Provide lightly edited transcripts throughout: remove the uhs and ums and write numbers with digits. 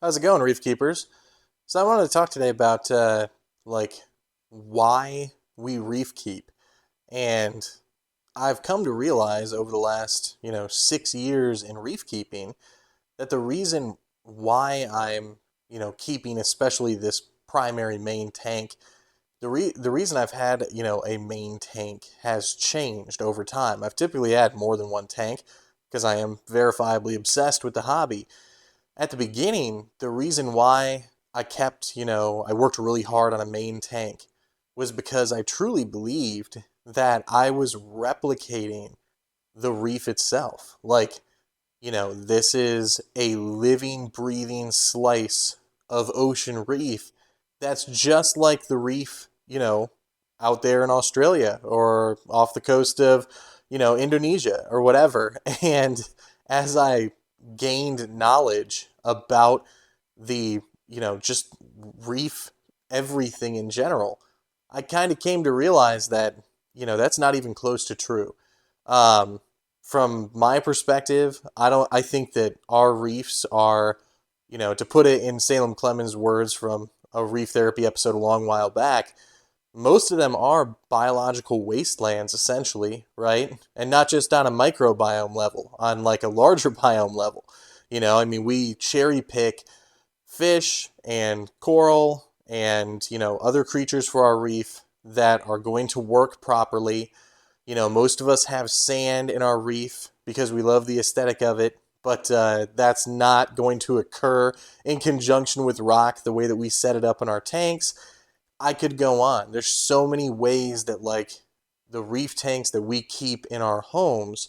How's it going, Reef Keepers? So I wanted to talk today about like why we reef keep, and I've come to realize over the last 6 years in reef keeping that the reason why I'm keeping especially this primary main tank, the reason I've had a main tank has changed over time. I've typically had more than one tank because I am verifiably obsessed with the hobby. At the beginning, the reason why I worked really hard on a main tank was because I truly believed that I was replicating the reef itself. This is a living, breathing slice of ocean reef that's just like the reef, out there in Australia or off the coast of, Indonesia or whatever. And as I gained knowledge about the, just reef, everything in general, I kind of came to realize that, that's not even close to true. Um, from my perspective, I think that our reefs are, to put it in Salem Clemens' words from a reef therapy episode a long while back, most of them are biological wastelands, essentially, right? And not just on a microbiome level, on like a larger biome level. We cherry pick fish and coral and, other creatures for our reef that are going to work properly. Most of us have sand in our reef because we love the aesthetic of it, but that's not going to occur in conjunction with rock the way that we set it up in our tanks. I could go on. There's so many ways that the reef tanks that we keep in our homes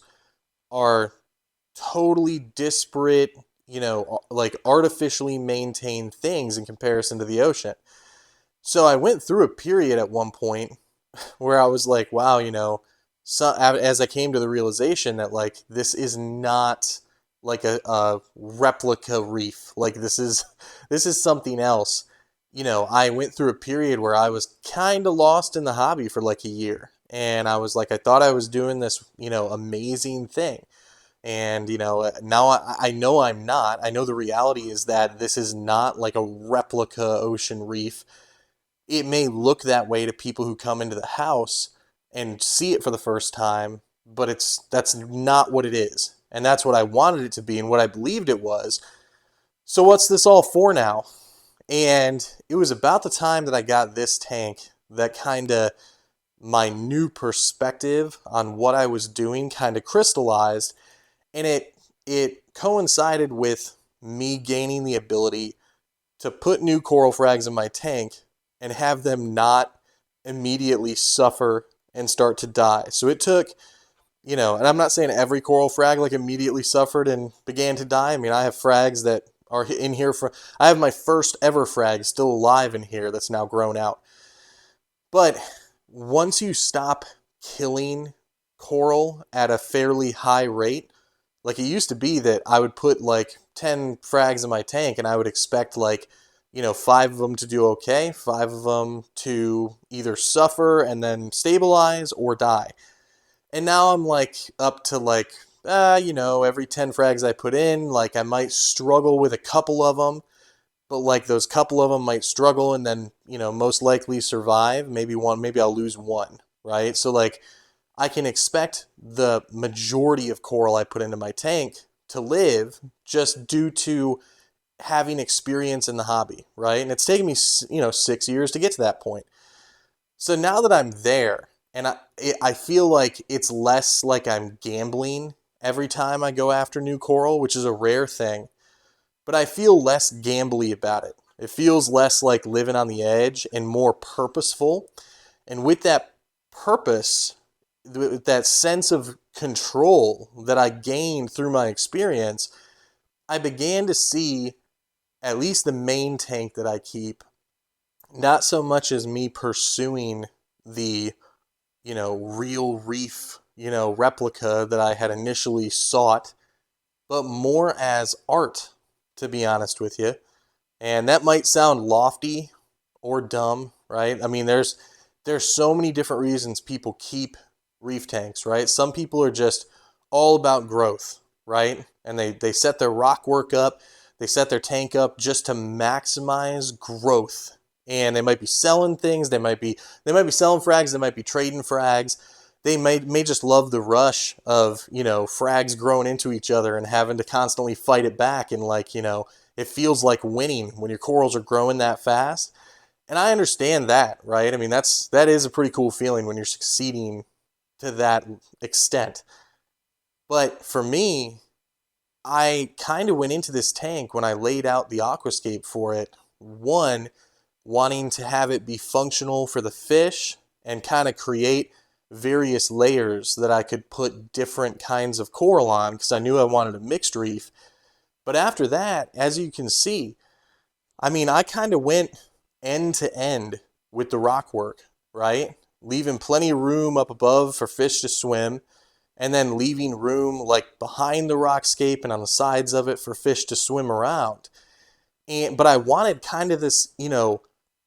are totally disparate, like artificially maintained things in comparison to the ocean. So I went through a period at one point where I was like, wow, so as I came to the realization that this is not like a replica reef. Like this is something else. I went through a period where I was kind of lost in the hobby for like a year. And I was like, I thought I was doing this, amazing thing. And, now I know I'm not. I know the reality is that this is not like a replica ocean reef. It may look that way to people who come into the house and see it for the first time, but that's not what it is. And that's what I wanted it to be and what I believed it was. So what's this all for now? And it was about the time that I got this tank that kind of my new perspective on what I was doing kind of crystallized, and it coincided with me gaining the ability to put new coral frags in my tank and have them not immediately suffer and start to die. So it took, and I'm not saying every coral frag immediately suffered and began to die. I mean, I have frags that are in here I have my first ever frag still alive in here that's now grown out. But once you stop killing coral at a fairly high rate, like it used to be that I would put 10 frags in my tank and I would expect five of them to do okay, five of them to either suffer and then stabilize or die. And now I'm up to every 10 frags I put in, I might struggle with a couple of them, but those couple of them might struggle and then, most likely survive. Maybe I'll lose one, right? So I can expect the majority of coral I put into my tank to live just due to having experience in the hobby, right? And it's taken me, 6 years to get to that point. So now that I'm there, and I feel like it's less like I'm gambling every time I go after new coral, which is a rare thing, but I feel less gambly about it. It feels less like living on the edge and more purposeful. And with that purpose, with that sense of control that I gained through my experience, I began to see at least the main tank that I keep, not so much as me pursuing the, real reef, replica that I had initially sought, but more as art, to be honest with you. And that might sound lofty or dumb, right? I mean, there's so many different reasons people keep reef tanks, right? Some people are just all about growth, right? And they set their rock work up. they set their tank up just to maximize growth. And they might be selling things, they might be selling frags, they might be trading frags. They may just love the rush of, frags growing into each other and having to constantly fight it back, and it feels like winning when your corals are growing that fast. And I understand that, right? I mean, that is a pretty cool feeling when you're succeeding to that extent. But for me, I kind of went into this tank when I laid out the aquascape for it, one, wanting to have it be functional for the fish and kind of create various layers that I could put different kinds of coral on, because I knew I wanted a mixed reef. But after that, as you can see, I mean, I kind of went end to end with the rock work, right? Leaving plenty of room up above for fish to swim, and then leaving room like behind the rockscape and on the sides of it for fish to swim around. But I wanted kind of this,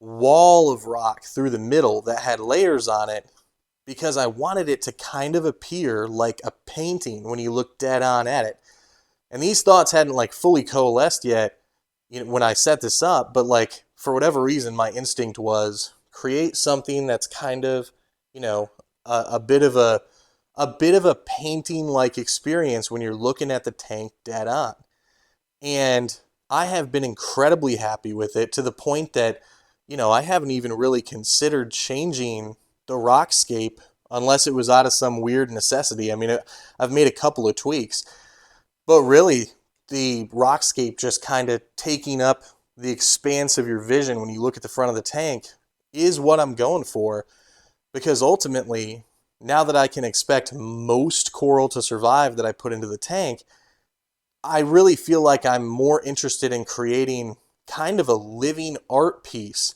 wall of rock through the middle that had layers on it, because I wanted it to kind of appear like a painting when you look dead on at it. And these thoughts hadn't like fully coalesced yet, when I set this up, but like for whatever reason, my instinct was create something that's kind of, a bit of a painting like experience when you're looking at the tank dead on. And I have been incredibly happy with it, to the point that, I haven't even really considered changing the rockscape unless it was out of some weird necessity. I mean, I've made a couple of tweaks, but really the rockscape just kind of taking up the expanse of your vision when you look at the front of the tank is what I'm going for. Because ultimately, now that I can expect most coral to survive that I put into the tank, I really feel like I'm more interested in creating kind of a living art piece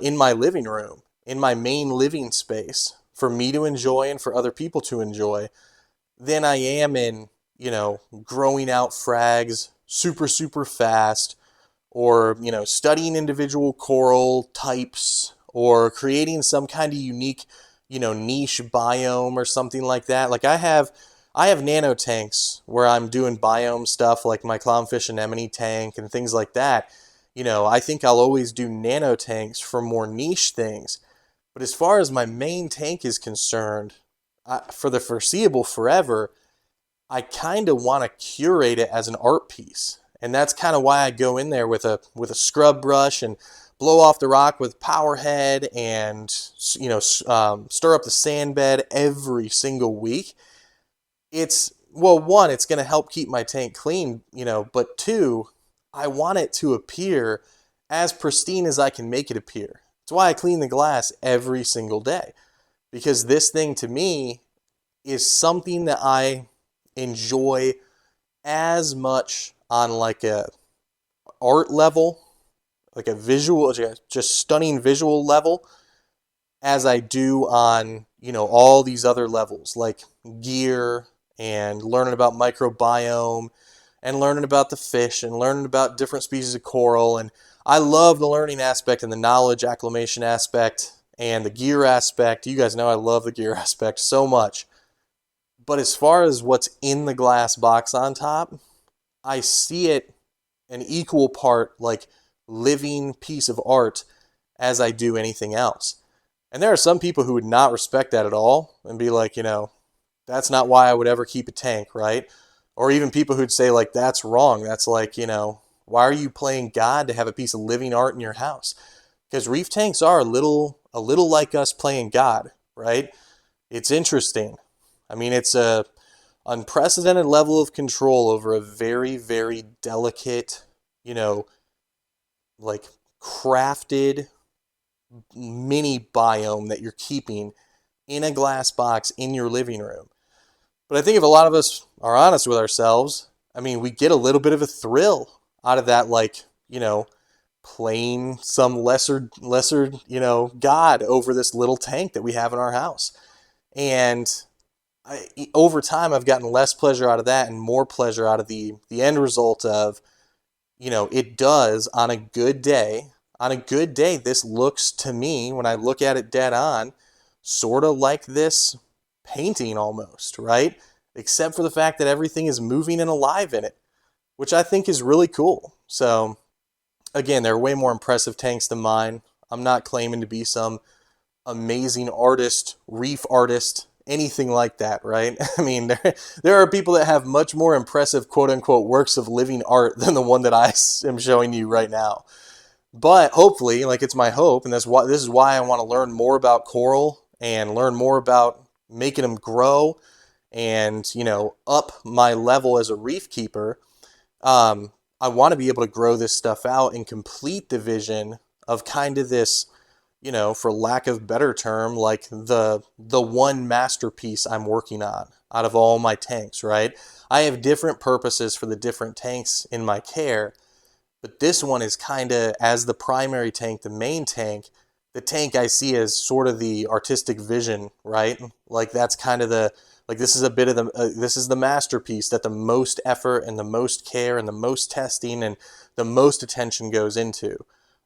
in my living room, in my main living space, for me to enjoy and for other people to enjoy, than I am in, growing out frags super, super fast, or, studying individual coral types, or creating some kind of unique, niche biome or something like that. Like I have nano tanks where I'm doing biome stuff, like my clownfish anemone tank and things like that. I think I'll always do nano tanks for more niche things. But as far as my main tank is concerned, for the foreseeable forever, I kind of want to curate it as an art piece. And that's kind of why I go in there with a scrub brush and blow off the rock with power head, and stir up the sand bed every single week. It's, well, one, it's going to help keep my tank clean, but two, I want it to appear as pristine as I can make it appear. That's why I clean the glass every single day, because this thing to me is something that I enjoy as much on like a art level, like a visual, just stunning visual level, as I do on, all these other levels, like gear and learning about microbiome and learning about the fish and learning about different species of coral. And I love the learning aspect and the knowledge acclimation aspect and the gear aspect. You guys know I love the gear aspect so much. But as far as what's in the glass box on top, I see it an equal part like living piece of art as I do anything else. And there are some people who would not respect that at all and be like, that's not why I would ever keep a tank, right? Or even people who'd say like, that's wrong. That's like, why are you playing God to have a piece of living art in your house? Because reef tanks are a little like us playing God, right? It's interesting. I mean, it's a unprecedented level of control over a very, very delicate, like crafted mini biome that you're keeping in a glass box in your living room. But I think if a lot of us are honest with ourselves, I mean, we get a little bit of a thrill out of that, like, playing some lesser, God over this little tank that we have in our house. And over time, I've gotten less pleasure out of that and more pleasure out of the end result of, it does on a good day. On a good day, this looks to me, when I look at it dead on, sort of like this painting almost, right? Except for the fact that everything is moving and alive in it. which I think is really cool. So again, they're way more impressive tanks than mine. I'm not claiming to be some amazing artist, reef artist, anything like that, right? I mean, there are people that have much more impressive quote unquote works of living art than the one that I am showing you right now. But hopefully, like it's my hope, and that's why this is why I want to learn more about coral and learn more about making them grow and, up my level as a reef keeper. I want to be able to grow this stuff out and complete the vision of kind of this, for lack of better term, like the one masterpiece I'm working on out of all my tanks, right? I have different purposes for the different tanks in my care, but this one is kind of as the primary tank, the main tank, the tank I see as sort of the artistic vision, right? Like that's kind of like this is a bit of this is the masterpiece that the most effort and the most care and the most testing and the most attention goes into.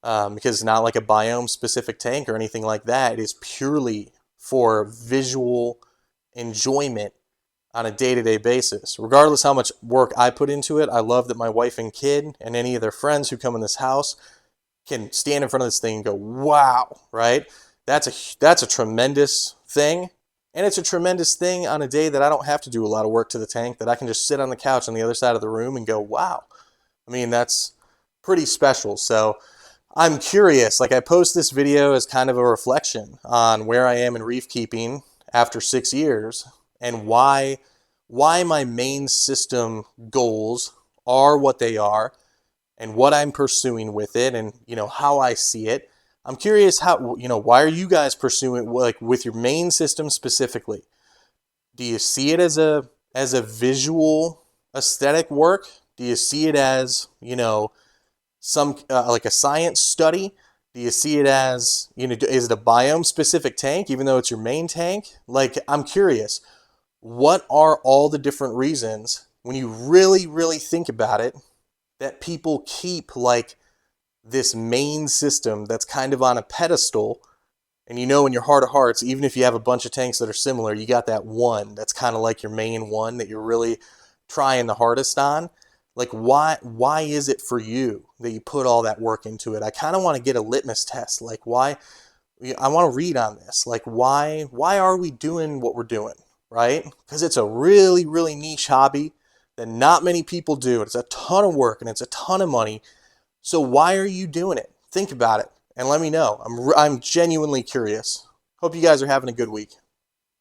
Because it's not like a biome specific tank or anything like that. It is purely for visual enjoyment on a day-to-day basis. Regardless how much work I put into it, I love that my wife and kid and any of their friends who come in this house can stand in front of this thing and go, wow, right? That's a tremendous thing. And it's a tremendous thing on a day that I don't have to do a lot of work to the tank, that I can just sit on the couch on the other side of the room and go, wow. I mean, that's pretty special. So I'm curious, like I post this video as kind of a reflection on where I am in reef keeping after 6 years and why my main system goals are what they are and what I'm pursuing with it and how I see it. I'm curious how why are you guys pursuing like with your main system specifically? Do you see it as a visual aesthetic work? Do you see it as, some like a science study? Do you see it as, is it a biome specific tank even though it's your main tank? Like I'm curious, what are all the different reasons when you really, really think about it that people keep like this main system that's kind of on a pedestal? And in your heart of hearts, even if you have a bunch of tanks that are similar, you got that one that's kind of like your main one that you're really trying the hardest on. Like why is it for you that you put all that work into it? I kind of want to get a litmus test. Like why I want to read on this. Like why are we doing what we're doing, right? Because it's a really, really niche hobby that not many people do. It's a ton of work and it's a ton of money. So why are you doing it? Think about it and let me know. I'm genuinely curious. Hope you guys are having a good week.